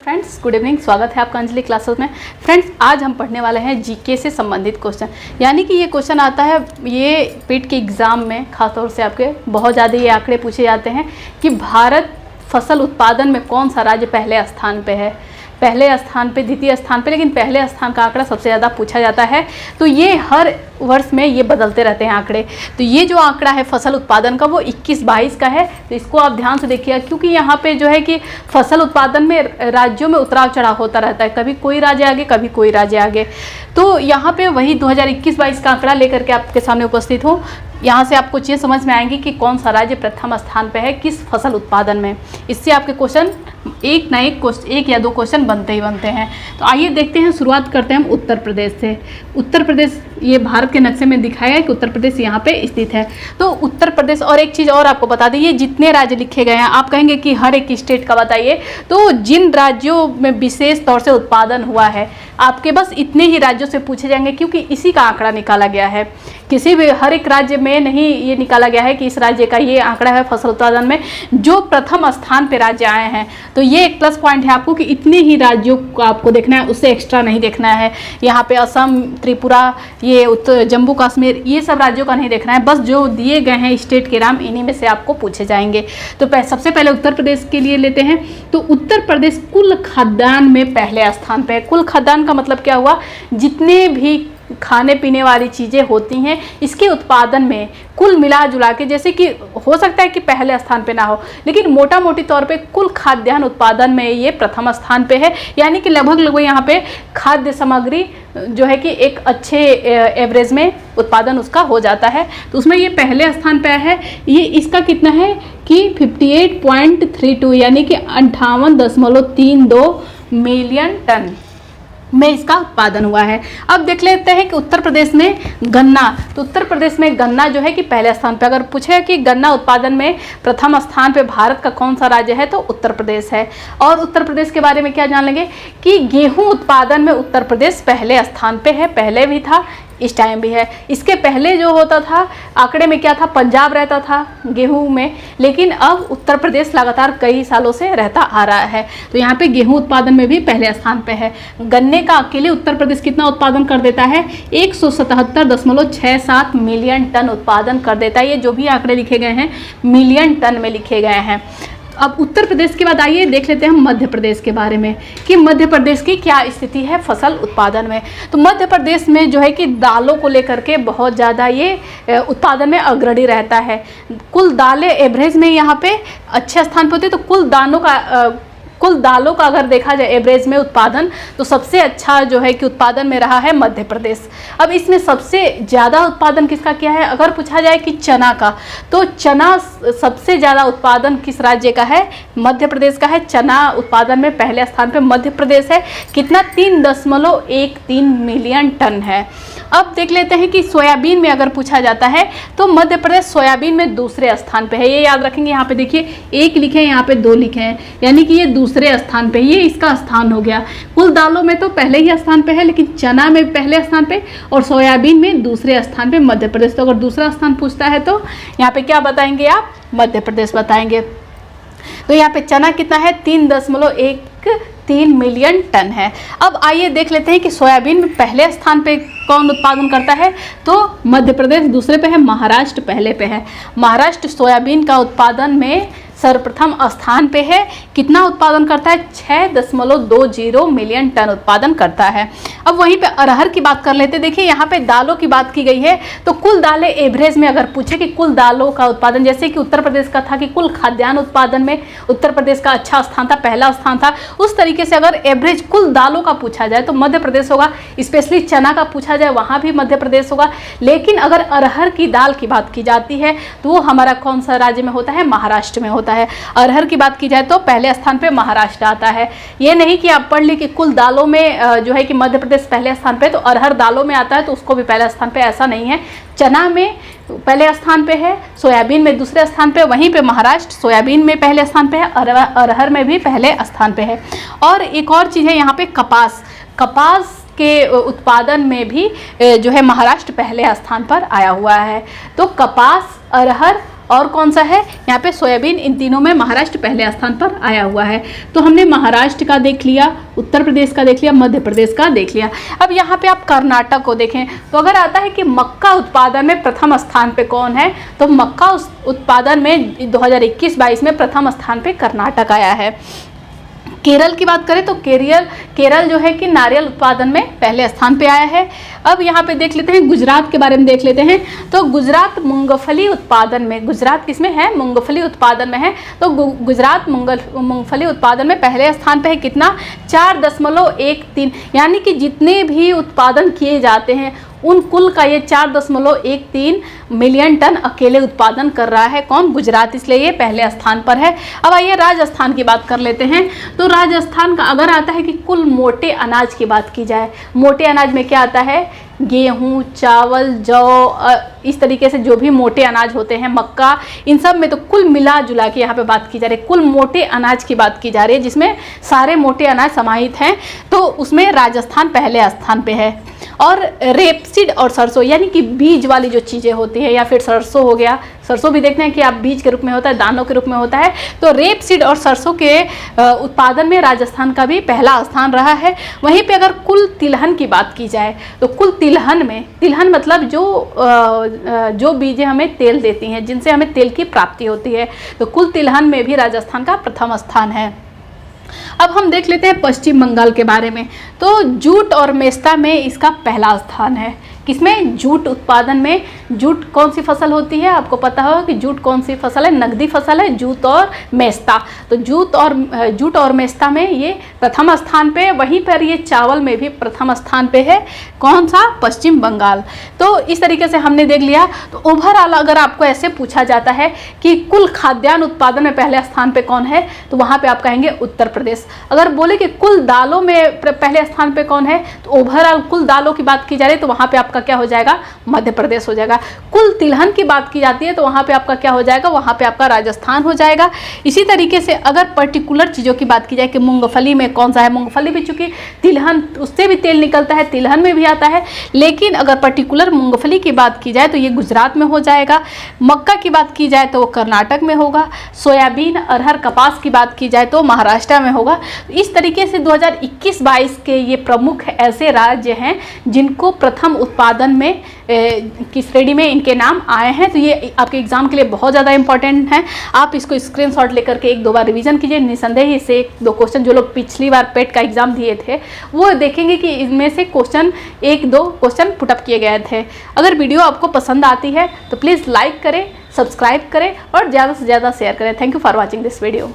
Friends good evening, स्वागत है आपका अंजलि क्लासेस में। फ्रेंड्स आज हम पढ़ने वाले हैं जीके से संबंधित क्वेश्चन, यानी कि ये क्वेश्चन आता है ये पीट के एग्ज़ाम में, खासतौर से आपके बहुत ज़्यादा ये आंकड़े पूछे जाते हैं कि भारत फसल उत्पादन में कौन सा राज्य पहले स्थान पे है, पहले स्थान पे, द्वितीय स्थान पे, लेकिन पहले स्थान का आंकड़ा सबसे ज़्यादा पूछा जाता है। तो ये हर वर्ष में ये बदलते रहते हैं आंकड़े। तो ये जो आंकड़ा है फसल उत्पादन का वो 21-22 का है, तो इसको आप ध्यान से देखिए, क्योंकि यहाँ पे जो है कि फसल उत्पादन में राज्यों में उतराव चढ़ाव होता रहता है, कभी कोई राज्य आगे कभी कोई राज्य आगे। तो यहाँ पे वही 2021-22 का आंकड़ा लेकर के आपके सामने उपस्थित हूँ। यहाँ से आपको चीज़ समझ में आएंगी कि कौन सा राज्य प्रथम स्थान पे है किस फसल उत्पादन में। इससे आपके क्वेश्चन एक या दो क्वेश्चन बनते ही बनते हैं। तो आइए देखते हैं, शुरुआत करते हैं हम उत्तर प्रदेश से। उत्तर प्रदेश ये भारत के नक्शे में दिखाया है कि उत्तर प्रदेश यहाँ पे स्थित है। तो उत्तर प्रदेश, और एक चीज़ और आपको बता दें, ये जितने राज्य लिखे गए हैं, आप कहेंगे कि हर एक स्टेट का बताइए, तो जिन राज्यों में विशेष तौर से उत्पादन हुआ है आपके बस इतने ही राज्यों से पूछे जाएंगे, क्योंकि इसी का आंकड़ा निकाला गया है। किसी भी हर एक राज्य में नहीं ये निकाला गया है कि इस राज्य का ये आंकड़ा है फसल उत्पादन में, जो प्रथम स्थान पे राज्य आए हैं। तो ये एक प्लस पॉइंट है आपको कि इतने ही राज्यों को आपको देखना है, उससे एक्स्ट्रा नहीं देखना है। यहाँ पे असम, त्रिपुरा, ये उत्तर जम्मू कश्मीर, ये सब राज्यों का नहीं देखना है, बस जो दिए गए हैं स्टेट के नाम इन्हीं में से आपको पूछे जाएंगे। तो सबसे पहले उत्तर प्रदेश के लिए लेते हैं। तो उत्तर प्रदेश कुल खाद्यान्न में पहले स्थान पे है। कुल खाद्यान्न का मतलब क्या हुआ, जितने भी खाने पीने वाली चीज़ें होती हैं इसके उत्पादन में कुल मिला जुला के, जैसे कि हो सकता है कि पहले स्थान पे ना हो, लेकिन मोटा मोटी तौर पे कुल खाद्यान्न उत्पादन में ये प्रथम स्थान पे है। यानी कि लगभग यहाँ पे खाद्य सामग्री जो है कि एक अच्छे एवरेज में उत्पादन उसका हो जाता है, तो उसमें ये पहले स्थान पे है। ये इसका कितना है कि 58.32 यानी कि 58.32 मिलियन टन में इसका उत्पादन हुआ है। अब देख लेते हैं कि उत्तर प्रदेश में गन्ना। तो उत्तर प्रदेश में गन्ना जो है कि पहले स्थान पे, अगर पूछे कि गन्ना उत्पादन में प्रथम स्थान पे भारत का कौन सा राज्य है, तो उत्तर प्रदेश है। और उत्तर प्रदेश के बारे में क्या जान लेंगे कि गेहूं उत्पादन में उत्तर प्रदेश पहले स्थान पे है, पहले भी था, इस टाइम भी है। इसके पहले जो होता था आंकड़े में क्या था, पंजाब रहता था गेहूं में, लेकिन अब उत्तर प्रदेश लगातार कई सालों से रहता आ रहा है। तो यहाँ पे गेहूं उत्पादन में भी पहले स्थान पे है। गन्ने का अकेले उत्तर प्रदेश कितना उत्पादन कर देता है, 177.67 मिलियन टन उत्पादन कर देता है। ये जो भी आंकड़े लिखे गए हैं मिलियन टन में लिखे गए हैं। अब उत्तर प्रदेश के बाद आइए देख लेते हैं हम मध्य प्रदेश के बारे में कि मध्य प्रदेश की क्या स्थिति है फसल उत्पादन में। तो मध्य प्रदेश में जो है कि दालों को लेकर के बहुत ज़्यादा ये उत्पादन में अग्रणी रहता है। कुल दालें एवरेज में यहाँ पे अच्छे स्थान पर होती है। तो कुल दालों का अगर देखा जाए एवरेज में उत्पादन, तो सबसे अच्छा जो है कि उत्पादन में रहा है मध्य प्रदेश। अब इसमें सबसे ज़्यादा उत्पादन किसका किया है, अगर पूछा जाए कि चना का, तो चना सबसे ज़्यादा उत्पादन किस राज्य का है, मध्य प्रदेश का है। चना उत्पादन में पहले स्थान पे मध्य प्रदेश है। कितना, 3.13 मिलियन टन है। अब देख लेते हैं कि सोयाबीन में अगर पूछा जाता है तो मध्य प्रदेश सोयाबीन में दूसरे स्थान पे है। ये याद रखेंगे, यहाँ पे देखिए एक लिखे हैं, यहाँ पे 2 लिखे हैं, यानी कि ये दूसरे स्थान पे, ये इसका स्थान हो गया। कुल दालों में तो पहले ही स्थान पे है, लेकिन चना में पहले स्थान पे और सोयाबीन में दूसरे स्थान पे मध्य प्रदेश। तो अगर दूसरा स्थान पूछता है तो यहाँ पे क्या बताएंगे आप, मध्य प्रदेश बताएंगे। तो यहाँ पे चना कितना है, 3.13 मिलियन टन है। अब आइए देख लेते हैं कि सोयाबीन में पहले स्थान पे कौन उत्पादन करता है, तो मध्य प्रदेश दूसरे पे है, महाराष्ट्र पहले पे है। महाराष्ट्र सोयाबीन का उत्पादन में सर्वप्रथम स्थान पे है। कितना उत्पादन करता है, 6.20 मिलियन टन उत्पादन करता है। अब वहीं पे अरहर की बात कर लेते हैं। देखिए यहाँ पे दालों की बात की गई है, तो कुल दालें एवरेज में अगर पूछे कि कुल दालों का उत्पादन, जैसे कि उत्तर प्रदेश का था कि कुल खाद्यान्न उत्पादन में उत्तर प्रदेश का अच्छा स्थान था, पहला स्थान था, उस तरीके से अगर एवरेज कुल दालों का पूछा जाए तो मध्य प्रदेश होगा। स्पेशली चना का पूछा जाए वहाँ भी मध्य प्रदेश होगा। लेकिन अगर अरहर की दाल की बात की जाती है तो वो हमारा कौन सा राज्य में होता है, महाराष्ट्र में होता है। अरहर की बात की जाए तो पहले स्थान पे महाराष्ट्र आता है। ये नहीं कि आप पढ़ ली कि कुल दालों में जो है कि मध्य प्रदेश पहले स्थान पे, तो अरहर दालों में आता है तो उसको भी पहले स्थान पे, ऐसा नहीं है। चना में पहले स्थान पे है, सोयाबीन में दूसरे स्थान पे, वहीं पे महाराष्ट्र सोयाबीन में पहले स्थान पे है, अरहर में भी पहले स्थान पे है। और एक और चीज़ है यहाँ पे कपास के उत्पादन में भी जो है महाराष्ट्र पहले स्थान पर आया हुआ है। तो कपास, अरहर और कौन सा है यहाँ पे सोयाबीन। इन तीनों में महाराष्ट्र पहले स्थान पर आया हुआ है। तो हमने महाराष्ट्र का देख लिया, उत्तर प्रदेश का देख लिया, मध्य प्रदेश का देख लिया। अब यहाँ पे आप कर्नाटक को देखें तो अगर आता है कि मक्का उत्पादन में प्रथम स्थान पे कौन है, तो मक्का उत्पादन में 2021-22 में प्रथम स्थान पे कर्नाटक आया है। केरल की बात करें तो केरल जो है कि नारियल उत्पादन में पहले स्थान पे आया है। अब यहाँ पे देख लेते हैं गुजरात के बारे में देख लेते हैं। तो गुजरात मूंगफली उत्पादन में, गुजरात किसमें है, मूंगफली उत्पादन में है। तो गुजरात मूंगफली उत्पादन में पहले स्थान पे है। कितना, 4.13, यानी कि जितने भी उत्पादन किए जाते हैं उन कुल का ये 4.13 मिलियन टन अकेले उत्पादन कर रहा है। कौन, गुजरात, इसलिए ये पहले स्थान पर है। अब आइए राजस्थान की बात कर लेते हैं। तो राजस्थान का अगर आता है कि कुल मोटे अनाज की बात की जाए, मोटे अनाज में क्या आता है, गेहूँ, चावल, जौ, इस तरीके से जो भी मोटे अनाज होते हैं, मक्का, इन सब में तो कुल मिला जुला के यहाँ पे बात की जा रही है, कुल मोटे अनाज की बात की जा रही है जिसमें सारे मोटे अनाज समाहित हैं। तो उसमें राजस्थान पहले स्थान पे है। और रेपसीड और सरसों, यानी कि बीज वाली जो चीज़ें होती है, या फिर सरसों हो गया, सरसों भी देखते हैं कि आप बीज के रूप में होता है, दानों के रूप में होता है। तो रेपसीड और सरसों के उत्पादन में राजस्थान का भी पहला स्थान रहा है। वहीं पे अगर कुल तिलहन की बात की जाए तो कुल तिलहन में, तिलहन मतलब जो बीजें हमें तेल देती हैं, जिनसे हमें तेल की प्राप्ति होती है, तो कुल तिलहन में भी राजस्थान का प्रथम स्थान है। अब हम देख लेते हैं पश्चिम बंगाल के बारे में। तो जूट और मेस्ता में इसका पहला स्थान है। किसमें, जूट उत्पादन में। जूट कौन सी फसल होती है, आपको पता होगा कि जूट कौन सी फसल है, नकदी फसल है, जूट और मेस्ता। तो जूट और मेस्ता में ये प्रथम स्थान पे। वहीं पर ये चावल में भी प्रथम स्थान पे है। कौन सा, पश्चिम बंगाल। तो इस तरीके से हमने देख लिया। तो ओवरऑल अगर आपको ऐसे पूछा जाता है कि कुल खाद्यान्न उत्पादन में पहले स्थान पे कौन है, तो वहाँ पे आप कहेंगे उत्तर प्रदेश। अगर बोले कि कुल दालों में पहले स्थान पे कौन है, तो ओवरऑल कुल दालों की बात की जा रही है तो वहाँ पे आपका क्या हो जाएगा, मध्य प्रदेश हो जाएगा। कुल तिलहन की बात की जाती है तो वहाँ पे आपका क्या हो जाएगा, वहाँ पे आपका राजस्थान हो जाएगा। इसी तरीके से अगर पर्टिकुलर चीज़ों की बात की जाए कि मूंगफली में कौन सा है, मूंगफली भी चूंकि तिलहन, उससे भी तेल निकलता है, तिलहन में भी आता है। लेकिन अगर पर्टिकुलर मूंगफली की बात की जाए तो ये गुजरात में हो जाएगा। मक्का की बात की जाए तो वो कर्नाटक में होगा। सोयाबीन, अरहर, कपास की बात की जाए तो महाराष्ट्र में होगा। इस तरीके से 2021-22 के ये प्रमुख ऐसे राज्य हैं जिनको प्रथम उत्पादन में की श्रेणी में इनके नाम आए हैं। तो ये आपके एग्जाम के लिए बहुत ज़्यादा इंपॉर्टेंट है। आप इसको स्क्रीनशॉट लेकर के 1-2 बार रिवीजन कीजिए। निसंदेह इससे 1-2 क्वेश्चन, जो लोग पिछली बार पेट का एग्जाम दिए थे वो देखेंगे कि इनमें से क्वेश्चन 1-2 क्वेश्चन पुटअप किए गए थे। अगर वीडियो आपको पसंद आती है तो प्लीज़ लाइक करें, सब्सक्राइब करें और ज़्यादा से ज़्यादा शेयर करें। Thank you for watching this video.